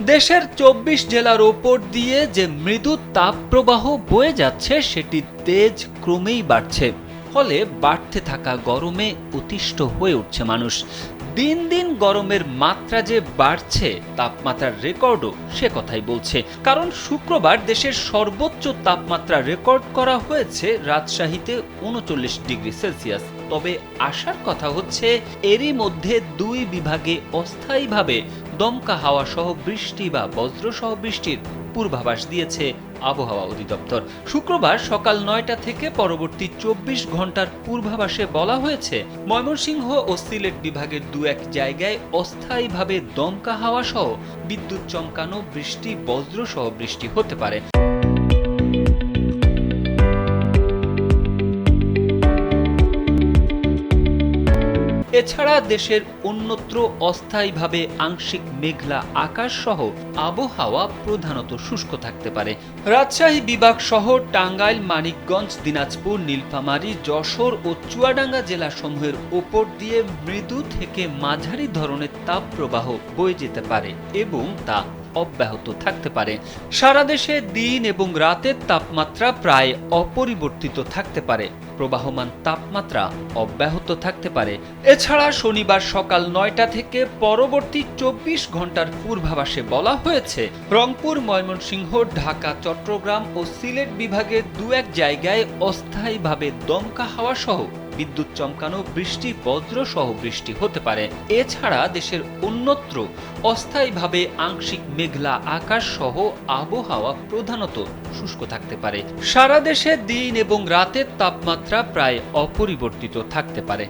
দেশের ২৪ জেলার ওপর দিয়ে যে মৃদু তাপপ্রবাহ বয়ে যাচ্ছে সেটির তেজ ক্রমেই বাড়ছে। ফলে বাড়তে থাকা গরমে অতিষ্ঠ হয়ে উঠছে মানুষ। দিন দিন গরমের মাত্রা যে বাড়ছে, তাপমাত্রার রেকর্ডও সে কথাই বলছে। কারণ শুক্রবার দেশের সর্বোচ্চ তাপমাত্রা রেকর্ড করা হয়েছে রাজশাহীতে ৩৯ ডিগ্রি সেলসিয়াস। তবে আসার কথা হচ্ছে এরই মধ্যে দুই বিভাগে অস্থায়ীভাবে দমকা হাওয়া সহ বৃষ্টি বা বজ্র সহ বৃষ্টির পূর্বাভাস দিয়েছে আবহাওয়া অধিদপ্তর। শুক্রবার সকাল ৯টা থেকে পরবর্তী ২৪ ঘন্টার পূর্বাভাসে বলা হয়েছে ময়মনসিংহ ও সিলেট বিভাগের দু এক জায়গায় অস্থায়ীভাবে দমকা হাওয়া সহ বিদ্যুৎ চমকানো বৃষ্টি বজ্র সহ বৃষ্টি হতে পারে। এছাড়া দেশের অন্যত্র অস্থায়ীভাবে আংশিক মেঘলা আকাশ সহ আবহাওয়া প্রধানত শুষ্ক থাকতে পারে। রাজশাহী বিভাগ সহ টাঙ্গাইল, মানিকগঞ্জ, দিনাজপুর, নীলফামারী, যশোর ও চুয়াডাঙ্গা জেলাসমূহের ওপর দিয়ে মৃদু থেকে মাঝারি ধরনের তাপপ্রবাহ বয়ে যেতে পারে এবং তা অব্যাহত থাকতে পারে। সারা দেশে দিন এবং রাতের তাপমাত্রা প্রায় অপরিবর্তিত থাকতে পারে। প্রবাহমান তাপমাত্রা অব্যাহত থাকতে পারে। এছাড়া শনিবার সকাল ৯টা থেকে পরবর্তী ২৪ ঘন্টার পূর্বাভাসে বলা হয়েছে রংপুর, ময়মনসিংহ, ঢাকা, চট্টগ্রাম ও সিলেট বিভাগের দু এক জায়গায় অস্থায়ীভাবে দমকা হাওয়া সহ বিদ্যুৎ চমকানো বৃষ্টি বজ্র সহ বৃষ্টি হতে পারে। এছাড়া দেশের অন্যত্র অস্থায়ীভাবে আংশিক মেঘলা আকাশ সহ আবহাওয়া প্রধানত শুষ্ক থাকতে পারে। সারা দেশে দিন এবং রাতের তাপমাত্রা প্রায় অপরিবর্তিত থাকতে পারে।